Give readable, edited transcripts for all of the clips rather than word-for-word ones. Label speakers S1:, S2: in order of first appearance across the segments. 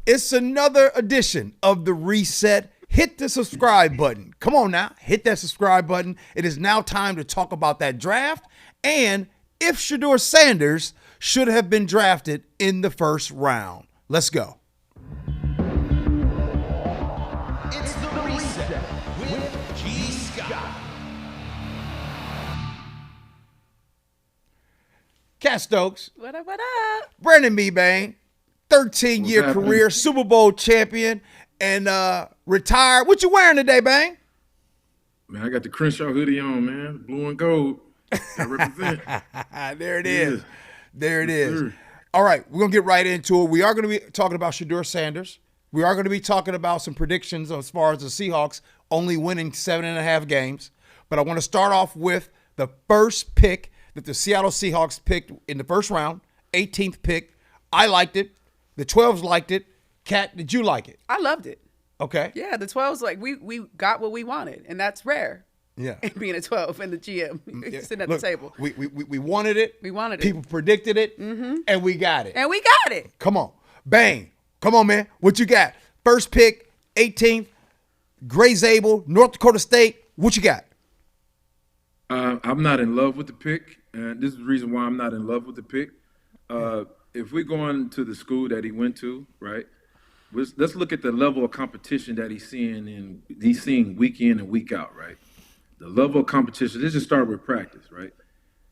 S1: It's another edition of the Reset. Hit the subscribe button. Come on now, hit that subscribe button. It is now time to talk about that draft and if Shadour Sanders should have been drafted in the first round. Let's go.
S2: It's the Reset with G. Scott.
S1: Cat Stokes,
S3: What up, what up?
S1: Brandon Mebane, 13-year career, Super Bowl champion, and retired. What you wearing today, Bang?
S4: Man, I got the Crenshaw hoodie on, man. Blue and gold. I represent.
S1: There it is.
S4: Yeah.
S1: There it
S4: Yes,
S1: is.
S4: sir.
S1: All right, we're going to get right into it. We are going to be talking about Shedeur Sanders. We are going to be talking about some predictions as far as the Seahawks only winning 7.5 games. But I want to start off with the first pick that the Seattle Seahawks picked in the first round, 18th pick. I liked it. The 12s liked it. Kat, did you like it?
S3: I loved it.
S1: Okay.
S3: Yeah, the 12's like we got what we wanted, and that's rare.
S1: Yeah.
S3: Being a 12 and the GM sitting at
S1: Look,
S3: the table.
S1: We wanted it.
S3: We wanted it.
S1: People predicted it, and we got it.
S3: And we got it.
S1: Come on. Bang. Come on, man. What you got? First pick, 18th, Gray Zabel, North Dakota State. What you got?
S4: I'm not in love with the pick, and this is the reason why I'm not in love with the pick. If we're going to the school that he went to, right? Let's look at the level of competition that he's seeing week in and week out, right? The level of competition. Let's just start with practice, right?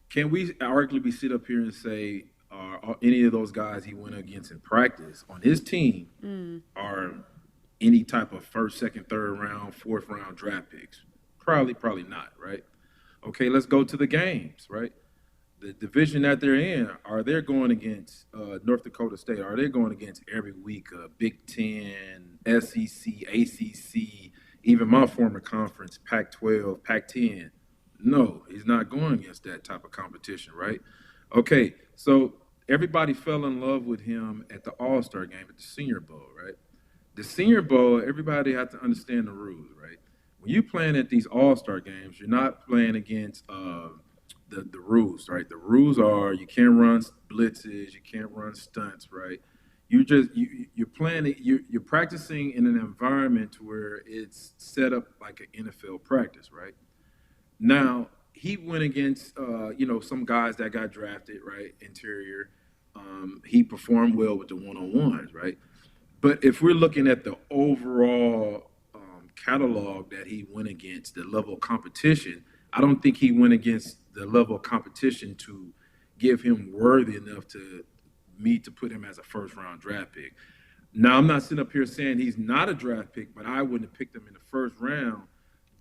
S4: Can we arguably sit up here and say, are any of those guys he went against in practice on his team are any type of first, second, third round, fourth round draft picks? Probably not, right? Okay, let's go to the games, right? The division that they're in, are they going against North Dakota State? Are they going against every week Big Ten, SEC, ACC, even my former conference, Pac-12, Pac-10? No, he's not going against that type of competition, right? Okay, so everybody fell in love with him at the All-Star game, at the Senior Bowl, right? The Senior Bowl, everybody had to understand the rules, right? When you're playing at these All-Star games, you're not playing against the rules, right? The rules are you can't run blitzes, you can't run stunts, right? You're playing it, you're practicing in an environment where it's set up like an NFL practice, right? Now he went against some guys that got drafted, right? Interior, he performed well with the one-on-ones, right? But if we're looking at the overall catalog that he went against, the level of competition, I don't think he went against the level of competition to give him worthy enough to put him as a first round draft pick. Now, I'm not sitting up here saying he's not a draft pick, but I wouldn't have picked him in the first round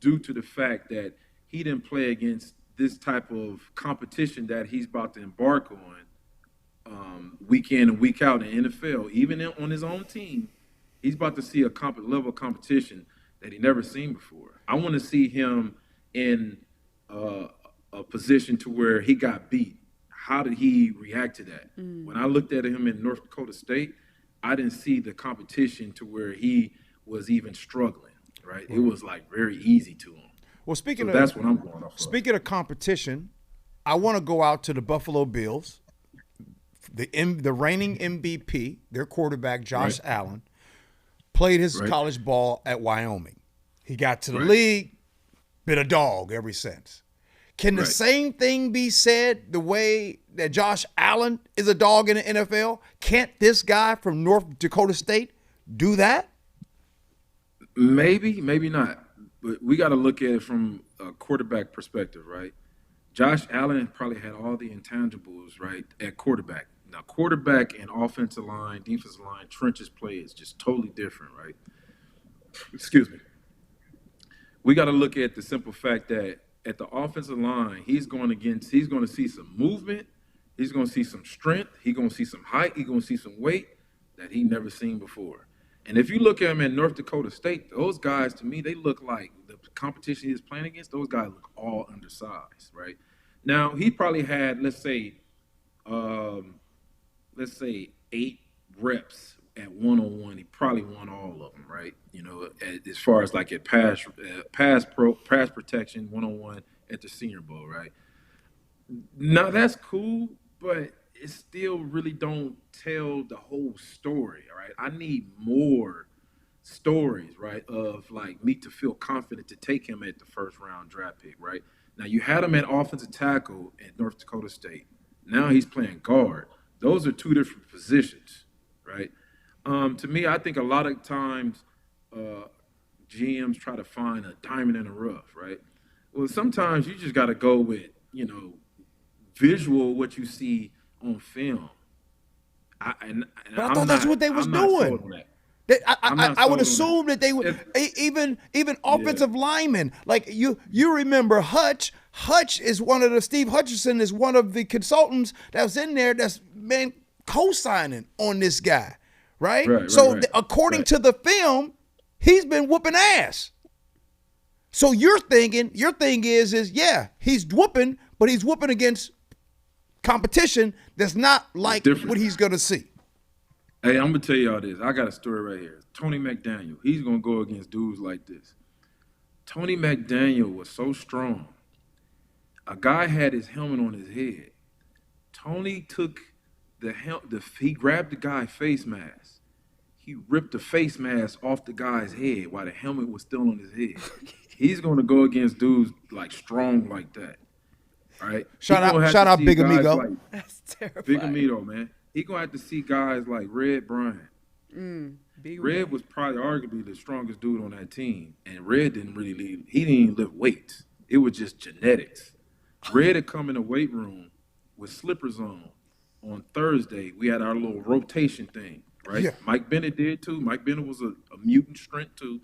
S4: due to the fact that he didn't play against this type of competition that he's about to embark on week in and week out in the NFL. Even on his own team, he's about to see a level of competition that he never seen before. I want to see him in a position to where he got beat. How did he react to that? When I looked at him in North Dakota State, I didn't see the competition to where he was even struggling, right? It was like very easy to him.
S1: Well,
S4: That's what I'm going off of.
S1: Speaking of competition, I want to go out to the Buffalo Bills. The reigning MVP, their quarterback, Josh Allen, played his college ball at Wyoming. He got to the league, been a dog ever since. Can the same thing be said the way that Josh Allen is a dog in the NFL? Can't this guy from North Dakota State do that?
S4: Maybe, maybe not. But we got to look at it from a quarterback perspective, right? Josh Allen probably had all the intangibles, right, at quarterback. Now, quarterback and offensive line, defensive line, trenches play is just totally different, right? Excuse me. We got to look at the simple fact that at the offensive line, he's going to see some movement, he's going to see some strength, he's going to see some height, he's going to see some weight that he never seen before. And if you look at him at North Dakota State, those guys, to me, they look like the competition he's playing against, those guys look all undersized, right? Now, he probably had, let's say 8 reps at one-on-one. He probably won all of them, right? You know, as far as like at pass protection, one-on-one at the Senior Bowl, right? Now, that's cool, but it still really don't tell the whole story. All right, I need more stories, right, of like me to feel confident to take him at the first round draft pick, right? Now you had him at offensive tackle at North Dakota State. Now he's playing guard. Those are two different positions, right? To me, I think a lot of times GMs try to find a diamond in the rough, right? Well, sometimes you just got to go with, visual what you see on film.
S1: But I thought that's what they was doing. I would assume that they would even offensive linemen. Like you remember Hutch. Hutch is one of the Steve Hutchinson is one of the consultants that was in there that's been co-signing on this guy, right? According to the film, he's been whooping ass. So your thing is he's whooping, but he's whooping against competition that's not like what he's gonna see.
S4: Hey, I'm gonna tell y'all this. I got a story right here. Tony McDaniel. He's gonna go against dudes like this. Tony McDaniel was so strong. A guy had his helmet on his head. Tony took he grabbed the guy's face mask. He ripped the face mask off the guy's head while the helmet was still on his head. He's gonna go against dudes like strong like that. Right?
S1: Shout out Big Amigo.
S3: Like, that's terrifying.
S4: Big Amigo, man. He gonna have to see guys like Red Bryant. Red was probably arguably the strongest dude on that team, and Red didn't even lift weights. It was just genetics. Red had come in the weight room with slippers on Thursday. We had our little rotation thing, right? Yeah. Mike Bennett did too. Mike Bennett was a mutant strength too.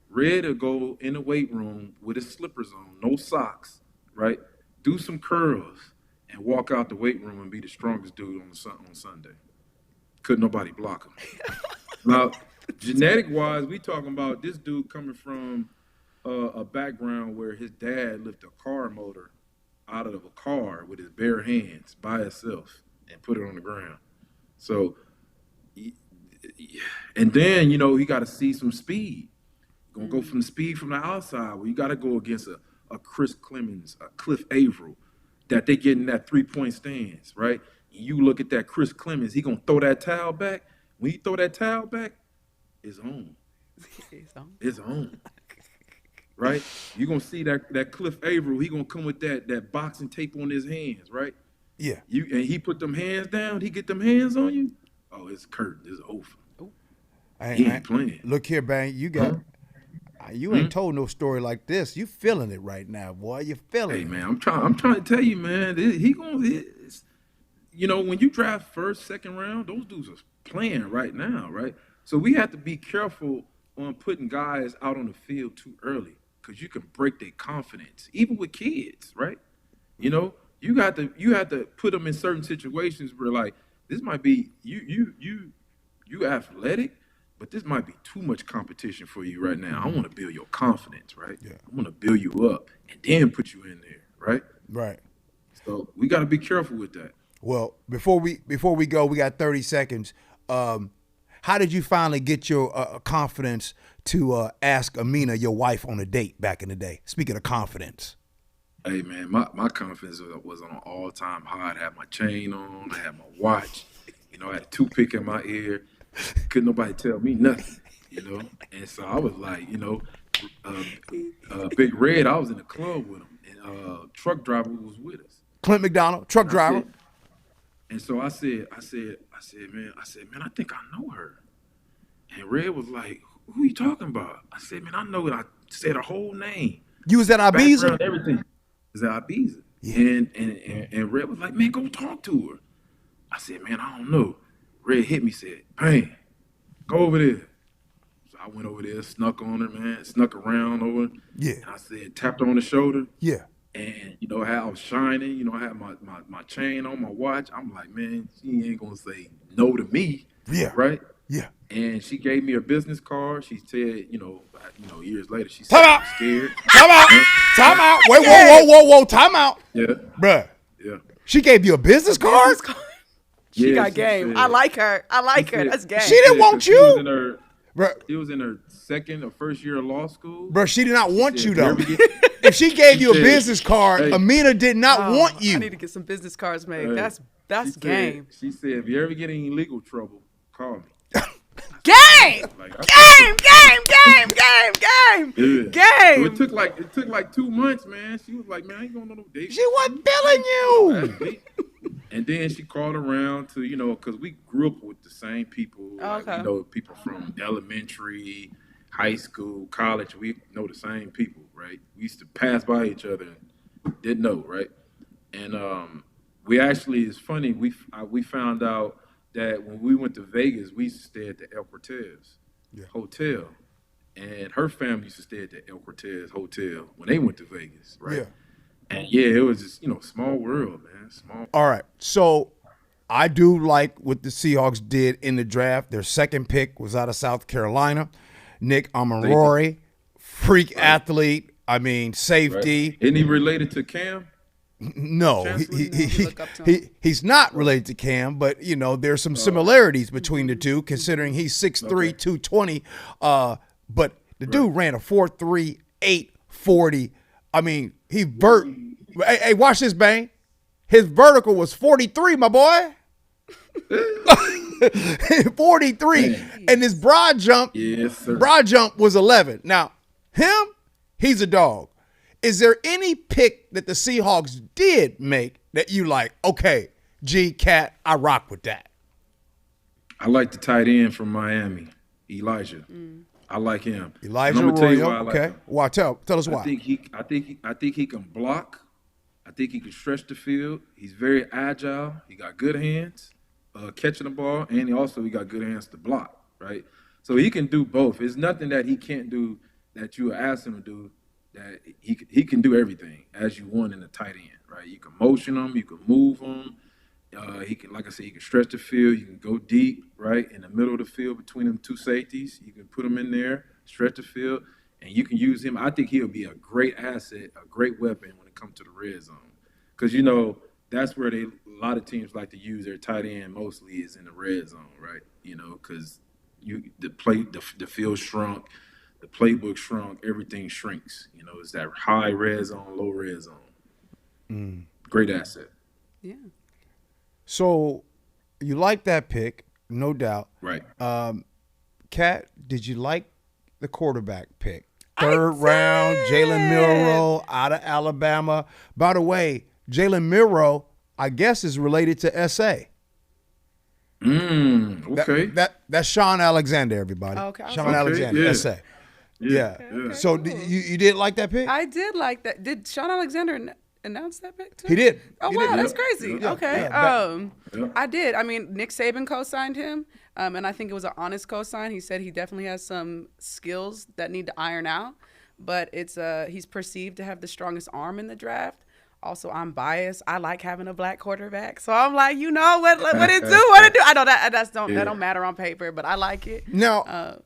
S4: Red would go in the weight room with his slippers on, no socks, right? Do some curls and walk out the weight room and be the strongest dude on Sunday. Couldn't nobody block him. Now, genetic-wise, we talking about this dude coming from a background where his dad lifted a car motor out of a car with his bare hands by itself and put it on the ground. So, and then, he got to see some speed. You're going to go from the speed from the outside where you got to go against a Chris Clemens, a Cliff Averill, that they get in that three-point stance, right? And you look at that Chris Clemens, he going to throw that towel back. When he throw that towel back, it's on. It's on. Right? You're going to see that Cliff Averill, he going to come with that boxing tape on his hands, right?
S1: Yeah.
S4: And he put them hands down, he get them hands on you, oh, it's curtain, it's over. He ain't playing.
S1: Look here, Bang, you got you ain't told no story like this. You feeling it right now, boy. You feeling it.
S4: Hey, man, I'm trying to tell you, man. When you draft first, second round, those dudes are playing right now, right? So we have to be careful on putting guys out on the field too early because you can break their confidence, even with kids, right? You have to put them in certain situations where like this might be you athletic. But this might be too much competition for you right now. I want to build your confidence, right? Yeah. I want to build you up and then put you in there, right?
S1: Right.
S4: So we got to be careful with that.
S1: Well, before we go, we got 30 seconds. How did you finally get your confidence to ask Amina, your wife, on a date back in the day? Speaking of confidence.
S4: Hey, man, my confidence was on an all-time high. I had my chain on. I had my watch. I had a toothpick in my ear. Couldn't nobody tell me nothing, And so I was like, Big Red, I was in the club with him, and truck driver was with us.
S1: Clint McDonald, truck driver.
S4: And so I said, man, I think I know her. And Red was like, who are you talking about? I said, man, I know it. I said her whole name.
S1: You was at Ibiza?
S4: Everything. I was at Ibiza. Yeah. And Red was like, man, go talk to her. I said, man, I don't know. Red hit me, said, "Bang, go over there." So I went over there, snuck on her, man, snuck around over.
S1: Yeah.
S4: And I said, tapped her on the shoulder.
S1: Yeah.
S4: And how I was shining, I had my chain on, my watch. I'm like, man, she ain't gonna say no to me.
S1: Yeah.
S4: Right?
S1: Yeah.
S4: And she gave me her business card. She said, years later, she said, I'm scared.
S1: Time out. Wait, whoa. Time out.
S4: Yeah.
S1: Bruh.
S4: Yeah.
S1: She gave you a business card?
S3: She got game. Said, I like her. That's game.
S1: She didn't want you.
S4: She was in her second or first year of law school.
S1: Bro, she did not want you, though. If she gave you a business card, Amina did not want you.
S3: I need to get some business cards made. That's That's game.
S4: She said, if you ever get in legal trouble, call me.
S3: Game!
S4: Like,
S3: Game!
S4: yeah. So it took like 2 months, man. She was like, man, I ain't going on no date.
S1: She wasn't feeling you.
S4: And then she called around to, because we grew up with the same people.
S3: Okay.
S4: Like, people from elementary, high school, college. We know the same people, right? We used to pass by each other and didn't know, right? And we actually, it's funny, we found out that when we went to Vegas, we used to stay at the El Cortez Hotel. And her family used to stay at the El Cortez Hotel when they went to Vegas, right?
S1: Yeah.
S4: And it was just, small world, man. Small.
S1: All right. So I do like what the Seahawks did in the draft. Their second pick was out of South Carolina. Nick Amarori, freak athlete. I mean, safety.
S4: Right. Isn't he related to Cam?
S1: No, he's not related to Cam, but, there's some similarities between the two, considering he's 6'3", 220. But the dude ran a 4.3, 8.40. I mean, hey, watch this, Bang. His vertical was 43, my boy. 43. And his broad jump was 11. Now, he's a dog. Is there any pick that the Seahawks did make that you like, okay, Cat, I rock with that?
S4: I like the tight end from Miami, Elijah. I like him.
S1: Elijah Arroyo, okay. Why? Tell us why.
S4: I think he can block. I think he can stretch the field. He's very agile. He got good hands, catching the ball, and he got good hands to block, right? So he can do both. There's nothing that he can't do that you ask him to do. That he can do everything as you want in a tight end, right? You can motion him, you can move him. He can, like I said, he can stretch the field. You can go deep, right, in the middle of the field between them two safeties. You can put him in there, stretch the field, and you can use him. I think he'll be a great asset, a great weapon when it comes to the red zone, because that's where a lot of teams like to use their tight end mostly is in the red zone, right? Because the field shrunk. The playbook shrunk, everything shrinks. It's that high red zone, low red zone. Great asset.
S3: Yeah.
S1: So you like that pick, no doubt.
S4: Right.
S1: Kat, did you like the quarterback pick? Third round, Jalen Milroe out of Alabama. By the way, Jalen Milroe, I guess, is related to S.A.
S4: Okay.
S1: That's Sean Alexander, everybody.
S3: Okay.
S1: Sean Alexander, S.A. Yeah.
S3: Okay,
S1: So
S3: cool.
S1: you didn't like that pick?
S3: I did like that. Did Sean Alexander announce that pick too?
S1: He did.
S3: Oh,
S1: He
S3: wow,
S1: did.
S3: that's crazy.
S1: Yeah.
S3: Okay.
S1: Yeah.
S3: I did. I mean, Nick Saban co-signed him, and I think it was an honest co-sign. He said he definitely has some skills that need to iron out, but he's perceived to have the strongest arm in the draft. Also, I'm biased. I like having a black quarterback, so I'm like, what it do? I know that don't matter on paper, but I like it.
S1: Now,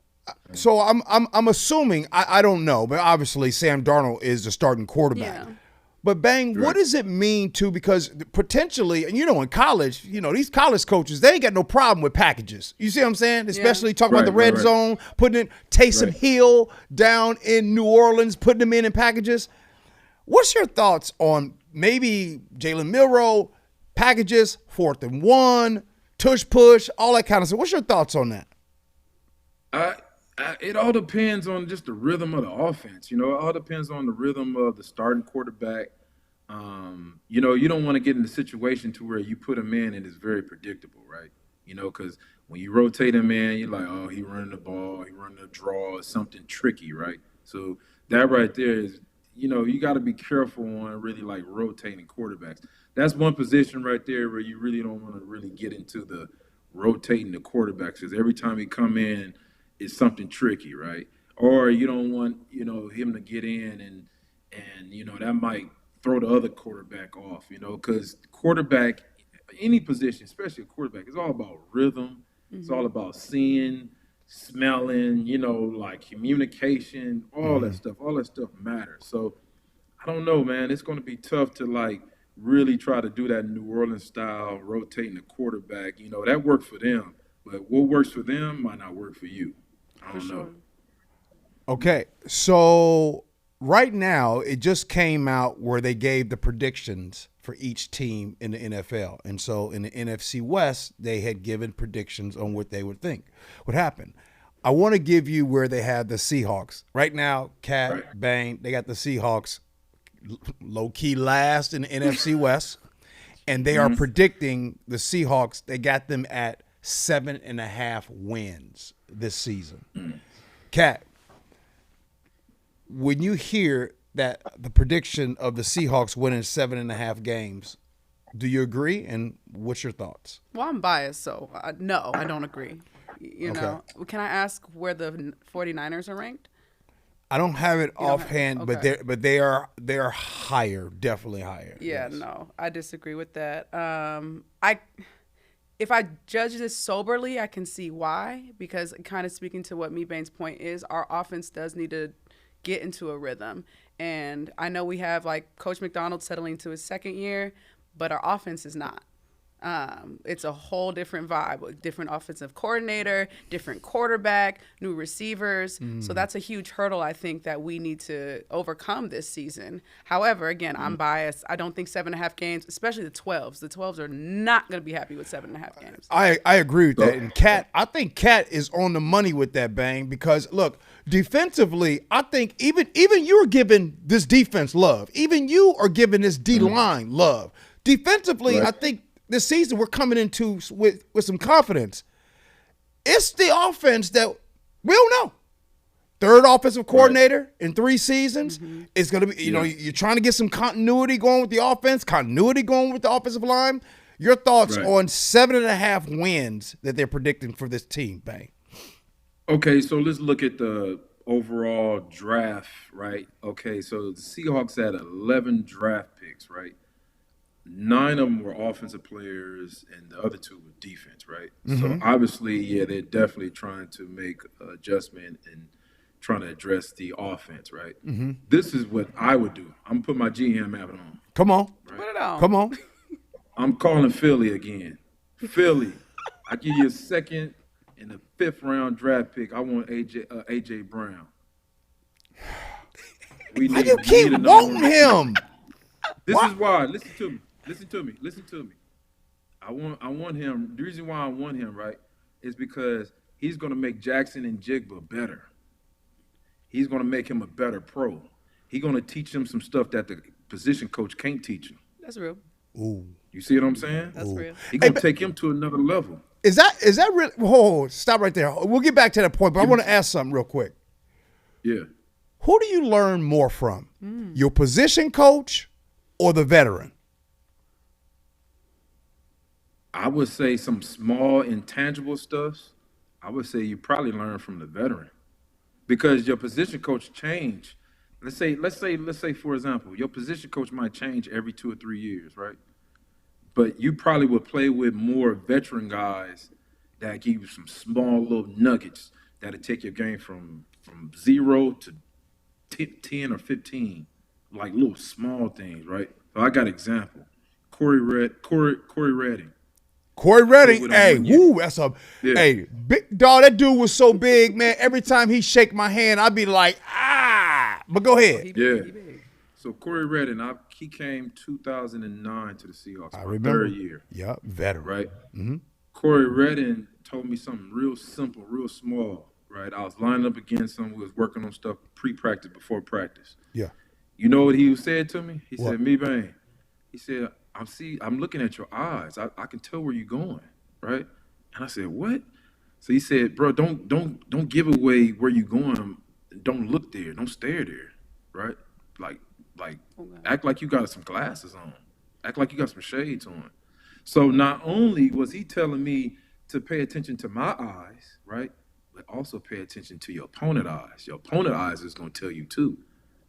S1: so I'm assuming I don't know, but obviously Sam Darnold is the starting quarterback.
S3: Yeah.
S1: But Bang, what does it mean because potentially, and in college, these college coaches, they ain't got no problem with packages. You see what I'm saying? Especially talking about the red zone, putting in Taysom Hill down in New Orleans, putting them in packages. What's your thoughts on maybe Jalen Milroe, packages, 4th and 1, tush push, all that kind of stuff? What's your thoughts on that?
S4: It all depends on just the rhythm of the offense. It all depends on the rhythm of the starting quarterback. You don't want to get in a situation to where you put him in and it's very predictable, right? Because when you rotate him in, you're like, oh, he running the ball, he running the draw, something tricky, right? So that right there is, you got to be careful on really like rotating quarterbacks. That's one position right there where you really don't want to really get into the rotating the quarterbacks, because every time he come in, it's something tricky, right? Or you don't want, him to get in and that might throw the other quarterback off, because quarterback, any position, especially a quarterback, it's all about rhythm. Mm-hmm. It's all about seeing, smelling, like communication, all that stuff. All that stuff matters. So I don't know, man. It's going to be tough to like really try to do that New Orleans style, rotating the quarterback. That worked for them, but what works for them might not work for you. I don't know.
S1: Okay, so right now, it just came out where they gave the predictions for each team in the NFL. And so in the NFC West, they had given predictions on what they would think would happen. I want to give you where they have the Seahawks. Right now, Cat, Bang, they got the Seahawks low-key last in the NFC West. And they are predicting the Seahawks, they got them at 7.5 wins this season. Cat, when you hear that the prediction of the Seahawks winning 7.5 games, do you agree? And what's your thoughts?
S3: Well, I'm biased, so no, I don't agree. You know, can I ask where the 49ers are ranked?
S1: I don't have it offhand,
S3: okay.
S1: but they are higher, definitely higher.
S3: Yeah,
S1: yes.
S3: No, I disagree with that. If I judge this soberly, I can see why, because kind of speaking to what Mebane's point is, our offense does need to get into a rhythm. And I know we have like Coach McDonald settling into his second year, but our offense is not. It's a whole different vibe, different offensive coordinator, different quarterback, new receivers. So that's a huge hurdle, I think, that we need to overcome this season. However, again, I'm biased. I don't think 7.5 games, especially the 12s. The 12s are not going to be happy with 7.5 games.
S1: I agree with that. And Cat, I think Cat is on the money with that, Bang, because look, defensively, I think even you're giving this defense love. Even you are giving this D-line love. Defensively, I think this season we're coming into with some confidence. It's the offense that we don't know. Third offensive coordinator in 3 seasons. It's going to be, you're trying to get some continuity going with the offense, continuity going with the offensive line. Your thoughts on 7.5 wins that they're predicting for this team, Bang?
S4: Okay, so let's look at the overall draft, right? Okay, so the Seahawks had 11 draft picks, right? 9 of them were offensive players, and the other 2 were defense, right? So obviously, yeah, they're definitely trying to make an adjustment and trying to address the offense, right? This is what I would do. I'm putting my GM hat on.
S1: Come on.
S4: Right?
S3: Put it on.
S1: Come on.
S4: I'm calling Philly again. Philly, I give you a second and a 5th round draft pick. I want AJ Brown.
S1: Why you keep wanting him?
S4: This is why. Listen to me. I want him. The reason why I want him, right, is because he's going to make Jackson and Jigba better. He's going to make him a better pro. He's going to teach him some stuff that the position coach can't teach him.
S3: That's real.
S1: Ooh.
S4: You see what I'm saying?
S3: That's real.
S4: He's going to take him to another level.
S1: Is that really? Whoa, stop right there. We'll get back to that point, but I want to ask something real quick.
S4: Yeah.
S1: Who do you learn more from? Your position coach or the veteran?
S4: I would say some small intangible stuff. I would say you probably learn from the veteran, because your position coach change. Let's say for example, your position coach might change every 2 or 3 years, right? But you probably would play with more veteran guys that give you some small little nuggets that'll take your game from 0 to 10 or 15, like little small things, right? So I got an example. Corey Redding.
S1: Corey Redding, hey, woo, that's a hey, big dog. That dude was so big, man. Every time he shake my hand, I'd be like, ah. But go ahead.
S4: Yeah. So Corey Redding, he came 2009 to the Seahawks.
S1: I remember.
S4: 3rd year.
S1: Yeah, veteran.
S4: Right. Corey Redding told me something real simple, real small. Right. I was lining up against him. We was working on stuff pre-practice, before practice.
S1: Yeah.
S4: You know what he said to me? He
S1: What?
S4: said, "Mebane." He said, I'm looking at your eyes. I can tell where you're going, right? And I said, "What?" So he said, "Bro, don't give away where you're going. Don't look there. Don't stare there, right? Like act like you got some glasses on. Act like you got some shades on." So not only was he telling me to pay attention to my eyes, right, but also pay attention to your opponent's eyes. Your opponent's eyes is going to tell you too.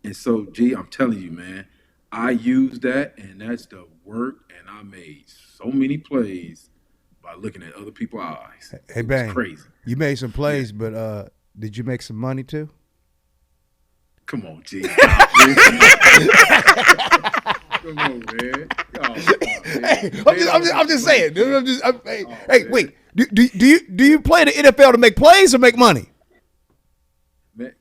S4: And so, I'm telling you, man, I used that, and that's the work, and I made so many plays by looking at other people's eyes.
S1: Hey, Bang,
S4: crazy.
S1: You made some plays, but did you make some money too?
S4: Come on, G. Come on, man.
S1: I'm just saying. Wait. Do you play the NFL to make plays or make money?
S4: Man,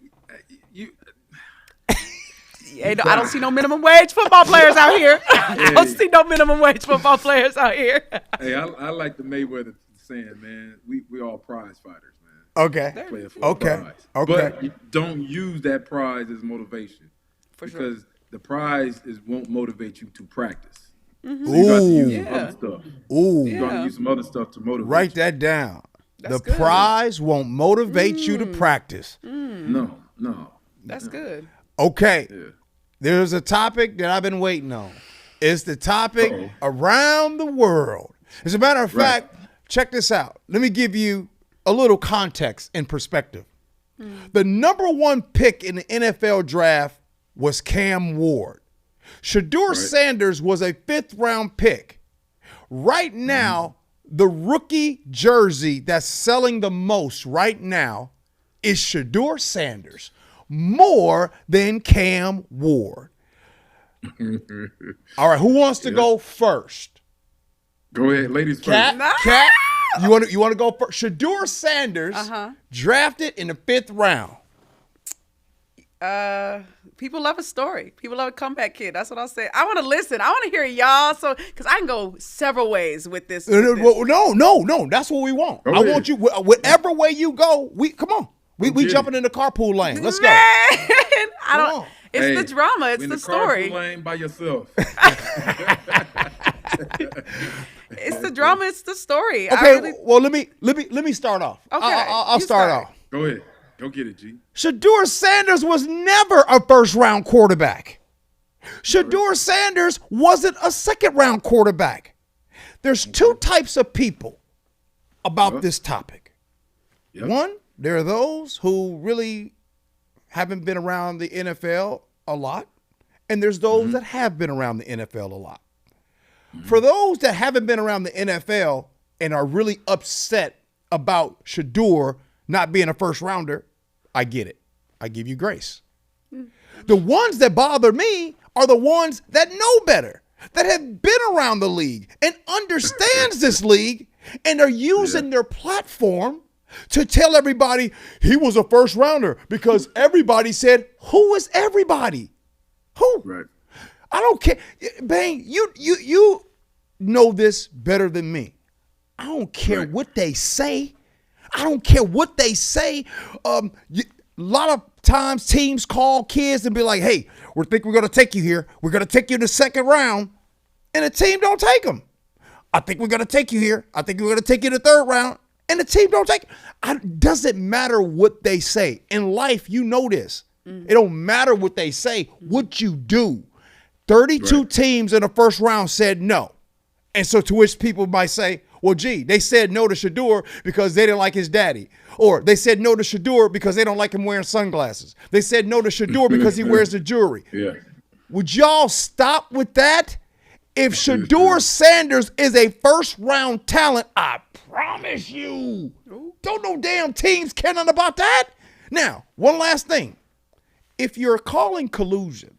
S3: I don't see no minimum wage football players out here. I don't see no minimum wage football players out here.
S4: Hey, I like the Mayweather saying, man, we all prize fighters, man.
S1: Okay.
S4: Playing for a prize.
S1: Okay.
S4: But you don't use that prize as motivation.
S3: For sure.
S4: Because the prize won't motivate you to practice.
S3: Mm-hmm.
S4: So you got to use
S3: Yeah.
S4: some other stuff.
S1: Ooh.
S4: You're going to use some other stuff to motivate
S1: Write
S4: you.
S1: that down.
S3: That's
S1: the
S3: good.
S1: prize won't motivate you to practice.
S4: No.
S3: That's good.
S1: Okay.
S4: Yeah.
S1: There's a topic that I've been waiting on. It's the topic
S4: Uh-oh.
S1: around the world. As a matter of fact, check this out. Let me give you a little context and perspective. The number one pick in the NFL draft was Cam Ward. Shadour Sanders was a 5th-round pick. Right now, the rookie jersey that's selling the most right now is Shedeur Sanders, more than Cam Ward. All right, who wants to go first?
S4: Go ahead, ladies first.
S1: Cat, you want to go first? Shedeur Sanders drafted in the 5th round.
S3: People love a story. People love a comeback kid. That's what I'll say. I want to listen. I want to hear y'all. So, because I can go several ways with this.
S1: No. That's what we want.
S4: Go
S1: I
S4: ahead.
S1: want you, whatever way you go, come on. We
S4: get
S1: jumping
S4: it.
S1: in the carpool lane. Let's go.
S3: Man, I
S1: Come
S3: don't.
S1: on.
S3: It's
S4: Hey,
S3: the drama. It's
S4: in
S3: the
S4: carpool
S3: story.
S4: lane by yourself.
S3: It's the drama. It's the story.
S1: Okay, well let me start off.
S3: Okay,
S1: I'll
S3: you
S1: start
S3: start.
S1: off.
S4: Go ahead. Go get it, G.
S1: Shedeur Sanders was never a 1st-round quarterback. Shedeur Sanders wasn't a 2nd-round quarterback. There's 2 types of people about this topic.
S4: Yep.
S1: One, there are those who really haven't been around the NFL a lot, and there's those that have been around the NFL a lot. For those that haven't been around the NFL and are really upset about Shedeur not being a 1st-rounder, I get it. I give you grace. The ones that bother me are the ones that know better, that have been around the league and understands this league and are using their platform to tell everybody he was a 1st-rounder because everybody said, who is everybody? Who?
S4: Right.
S1: I don't care. Bang, you know this better than me. I don't care what they say. I don't care what they say. A lot of times teams call kids and be like, hey, we think we're going to take you here. We're going to take you in the 2nd round. And the team don't take them. I think we're going to take you here. I think we're going to take you in the 3rd round. And the team don't take it. Doesn't matter what they say. In life, you know this. It don't matter what they say, what you do. 32 teams in the 1st round said no. And so to which people might say, well, gee, they said no to Shedeur because they didn't like his daddy. Or they said no to Shedeur because they don't like him wearing sunglasses. They said no to Shedeur because he wears the jewelry.
S4: Yeah.
S1: Would y'all stop with that? If Shedeur Sanders is a 1st-round talent, I promise you, don't no damn teams care nothing about that. Now, one last thing. If you're calling collusion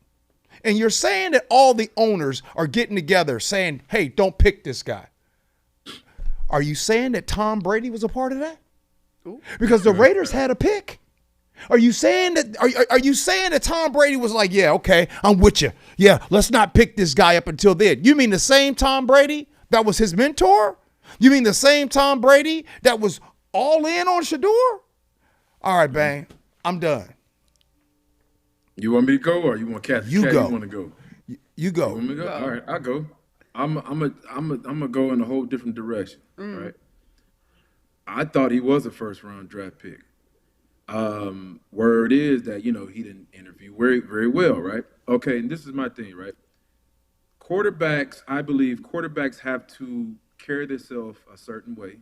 S1: and you're saying that all the owners are getting together saying, hey, don't pick this guy, are you saying that Tom Brady was a part of that? Because the Raiders had a pick. Are you saying that? Are you saying that Tom Brady was like, yeah, okay, I'm with you. Yeah, let's not pick this guy up until then. You mean the same Tom Brady that was his mentor? You mean the same Tom Brady that was all in on Shedeur? All right, Bang, I'm done.
S4: You want me to go or you want Cat?
S1: You
S4: Cat,
S1: go.
S4: You want to go?
S1: You go.
S4: You want me to go? All right, I'll go. I'm gonna go in a whole different direction. Right. I thought he was a 1st-round draft pick. Word is that he didn't interview very, very well, right? Okay, and this is my thing, right? I believe quarterbacks have to carry themselves a certain way.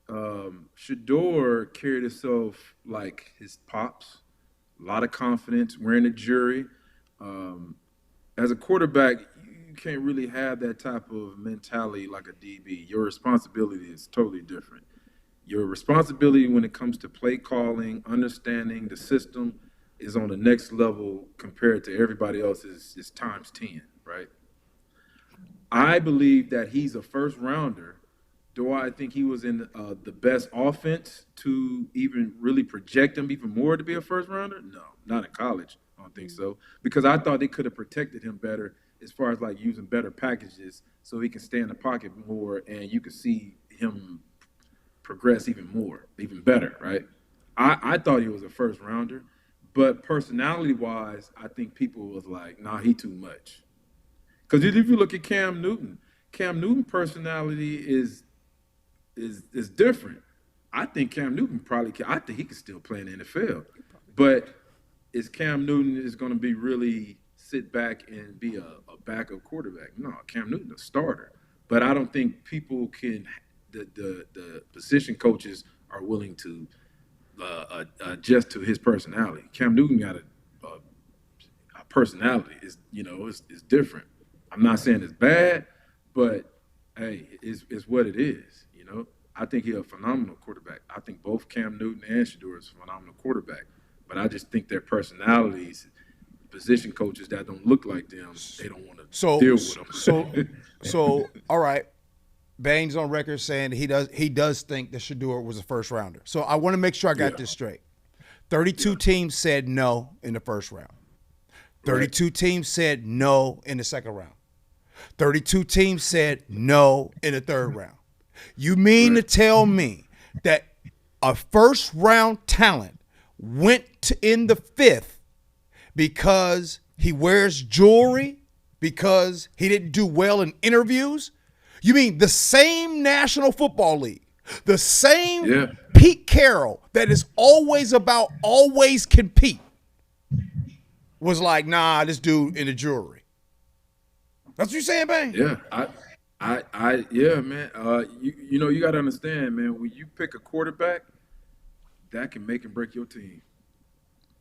S4: Shedeur carried himself like his pops, a lot of confidence, wearing a jury. As a quarterback, you can't really have that type of mentality like a DB. Your responsibility is totally different. Your responsibility when it comes to play calling, understanding the system is on the next level compared to everybody else is times 10, right? I believe that he's a 1st-rounder. Do I think he was in the best offense to even really project him even more to be a 1st-rounder? No, not in college. I don't think so, because I thought they could have protected him better as far as like using better packages so he can stay in the pocket more and you can see him progress even more, even better, right? I thought he was a first rounder, but personality wise, I think people was like, nah, he too much. Because if you look at Cam Newton personality is different. I think Cam Newton I think he could still play in the NFL. But is Cam Newton is going to be really sit back and be a backup quarterback? No, Cam Newton a starter. But I don't think people can the position coaches are willing to adjust to his personality. Cam Newton got a personality is it's different. I'm not saying it's bad, but hey, it's what it is. I think he's a phenomenal quarterback. I think both Cam Newton and Shedeur is a phenomenal quarterback. But I just think their personalities, position coaches that don't look like them, they don't want to deal with them.
S1: So all right. Bane's on record saying he does think that Shedeur was a first rounder. So I want to make sure I got this straight. 32 teams said no in the first round. 32 teams said no in the second round. 32 teams said no in the third round. You mean to tell me that a first round talent went in the fifth because he wears jewelry, because he didn't do well in interviews? You mean the same National Football League, the same Pete Carroll that is always about always compete was like, nah, this dude in the jewelry. That's what you're saying, Bang?
S4: Yeah, yeah, man. You got to understand, man. When you pick a quarterback, that can make and break your team.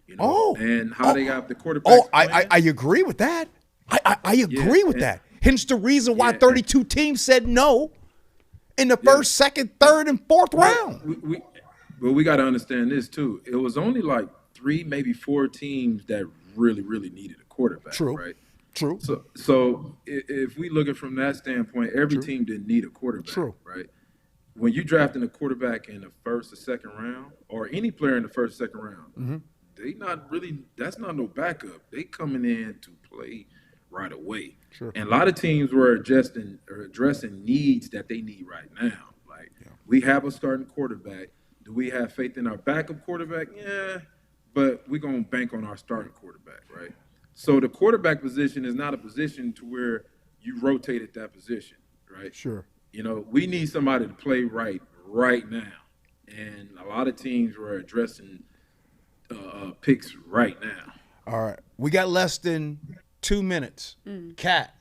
S4: And how they got the quarterback.
S1: I agree with that. I agree with that. Hence the reason why 32 teams said no in the first, second, third, and fourth round.
S4: But we got to understand this too. It was only like 3, maybe 4 teams that really, really needed a quarterback.
S1: True.
S4: Right.
S1: True.
S4: So if we look at from that standpoint, every team didn't need a quarterback.
S1: True.
S4: Right. When you drafting a quarterback in the first or second round, or any player in the first, second round, they not really. That's not no backup. They coming in to play right away.
S1: Sure.
S4: And a lot of teams were addressing needs that they need right now. Like, we have a starting quarterback. Do we have faith in our backup quarterback? Yeah, but we're going to bank on our starting quarterback, right? So the quarterback position is not a position to where you rotated that position, right?
S1: Sure.
S4: We need somebody to play right now. And a lot of teams were addressing picks right now.
S1: All right. We got less than 2 minutes. Kat,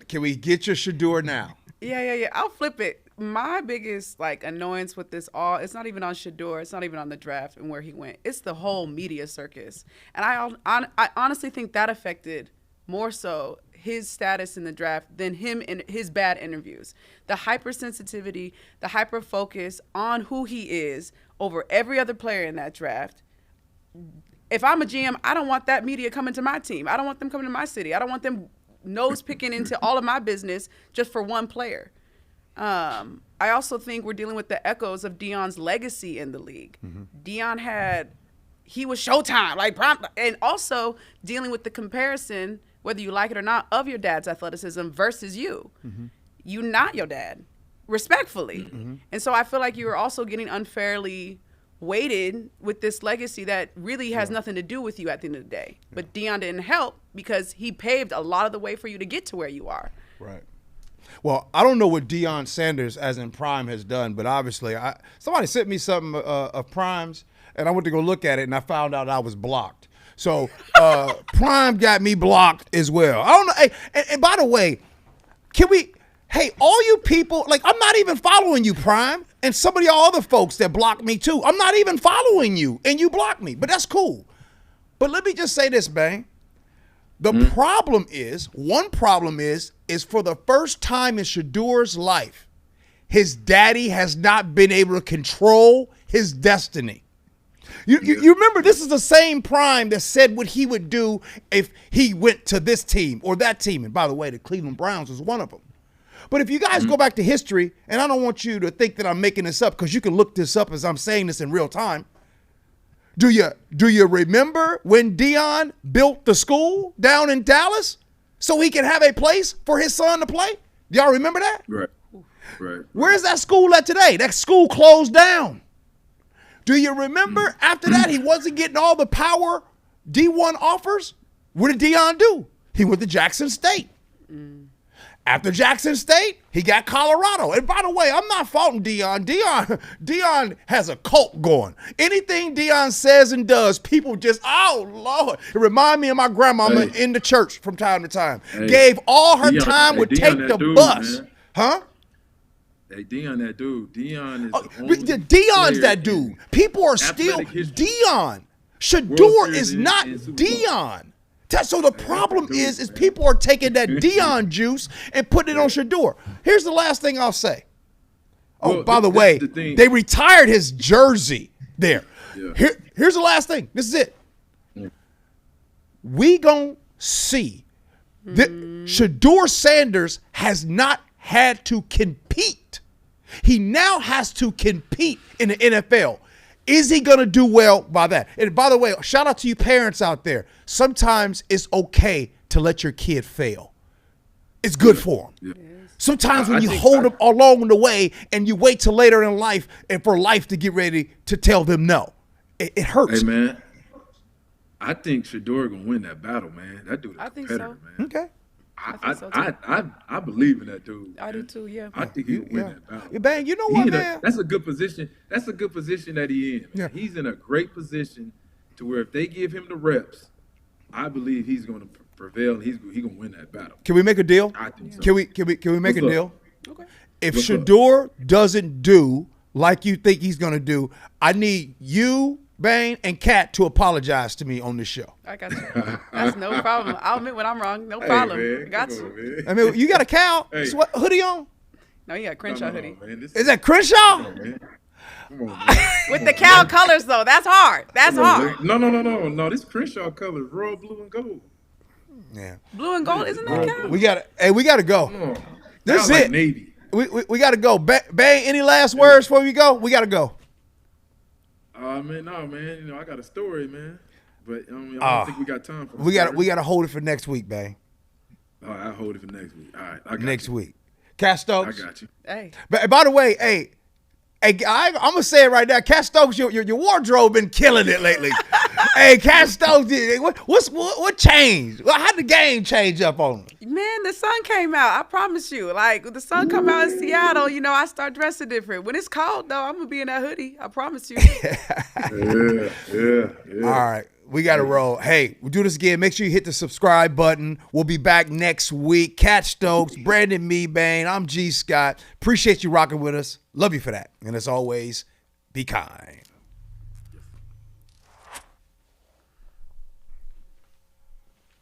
S1: can we get your Shedeur now?
S3: Yeah. I'll flip it. My biggest annoyance with this it's not even on Shedeur. It's not even on the draft and where he went. It's the whole media circus. And I honestly think that affected more so his status in the draft than him in his bad interviews. The hypersensitivity, the hyper focus on who he is over every other player in that draft. If I'm a GM, I don't want that media coming to my team. I don't want them coming to my city. I don't want them nose picking into all of my business just for one player. I also think we're dealing with the echoes of Dion's legacy in the league. Dion he was Showtime, and also dealing with the comparison, whether you like it or not, of your dad's athleticism versus you. You not your dad, respectfully. And so I feel like you are also getting unfairly weighted with this legacy that really has nothing to do with you at the end of the day. But Dion didn't help because he paved a lot of the way for you to get to where you are.
S1: Right. Well, I don't know what Shadour Sanders, as in Prime, has done, but obviously somebody sent me something of Prime's, and I went to go look at it, and I found out I was blocked. So Prime got me blocked as well. I don't know. Hey, and by the way, hey, all you people, I'm not even following you, Prime, and some of y'all other folks that blocked me too. I'm not even following you, and you blocked me, but that's cool. But let me just say this, Bang. The one problem is for the first time in Shedeur's life, his daddy has not been able to control his destiny. You remember, this is the same Prime that said what he would do if he went to this team or that team. And by the way, the Cleveland Browns was one of them. But if you guys go back to history, and I don't want you to think that I'm making this up because you can look this up as I'm saying this in real time, Do you remember when Dion built the school down in Dallas so he could have a place for his son to play? Do y'all remember that?
S4: Right.
S1: Where's that school at today? That school closed down. Do you remember after that he wasn't getting all the power D1 offers? What did Dion do? He went to Jackson State. After Jackson State, he got Colorado. And by the way, I'm not faulting Dion. Dion has a cult going. Anything Dion says and does, people just, oh, Lord. It reminds me of my grandmama in the church from time to time. Gave all her time, would take the bus. Man. Huh?
S4: Hey, Dion, that dude. Dion is
S1: Dion's that dude. People are still Dion. Shedeur is not Dion. So the problem is people are taking that Dion juice and putting it on Shedeur. Here's the last thing I'll say. Oh, by the way, they retired his jersey there. Yeah. Here's the last thing. This is it. We gonna see that Shadour Sanders has not had to compete. He now has to compete in the NFL. Is he going to do well by that? And by the way, shout out to you parents out there. Sometimes it's okay to let your kid fail. It's good for him. Yeah. Sometimes when you hold them along the way and you wait till later in life and for life to get ready to tell them no, it hurts.
S4: Hey, man, I think Shedeur going to win that battle, man. That dude is a competitor, man.
S1: Okay.
S4: I believe in that dude.
S3: I do too, yeah.
S4: I think he'll win that battle.
S1: Bang, you know what, man?
S4: That's a good position. That's a good position that he's in. Yeah. He's in a great position to where if they give him the reps, I believe he's going to prevail and he's going to win that battle.
S1: Can we make a deal?
S4: I think so.
S1: Can we make a deal?
S3: Okay.
S1: If Shedeur doesn't do like you think he's going to do, I need you, Bane, and Kat to apologize to me on this show.
S3: I got you. That's no problem. I'll admit when I'm wrong. No problem.
S4: Man,
S3: I got you.
S1: I mean, you got a cow hoodie on?
S3: No, you got Crenshaw hoodie.
S1: Is that Crenshaw?
S4: Come on, man.
S3: With the cow colors, though. That's hard. That's hard.
S4: No. This Crenshaw color is royal blue and gold.
S1: Yeah.
S3: Blue and gold, isn't that cow?
S1: We got to go. This is
S4: like
S1: it.
S4: Navy.
S1: We got to go. Bang, any last words before we go? We got to go.
S4: Man, you know, I got a story, man. But I don't think we got time for it.
S1: We got to hold it for next week, Bang.
S4: All right, I'll hold it for next week. All right, I got
S1: next
S4: you.
S1: week. Cat Stokes.
S4: I got you.
S3: Hey.
S1: But by the way, I'm gonna say it right now. Cat Stokes, your wardrobe been killing it lately. Hey, Cat Stokes, what changed? How'd the game change up on him?
S3: Man, the sun came out. I promise you. Like, when the sun come out in Seattle, you know, I start dressing different. When it's cold, though, I'm going to be in that hoodie. I promise you.
S4: Yeah.
S1: All right. We got to roll. Hey, we'll do this again. Make sure you hit the subscribe button. We'll be back next week. Cat Stokes, Brandon Mebane. I'm G. Scott. Appreciate you rocking with us. Love you for that. And as always, be kind.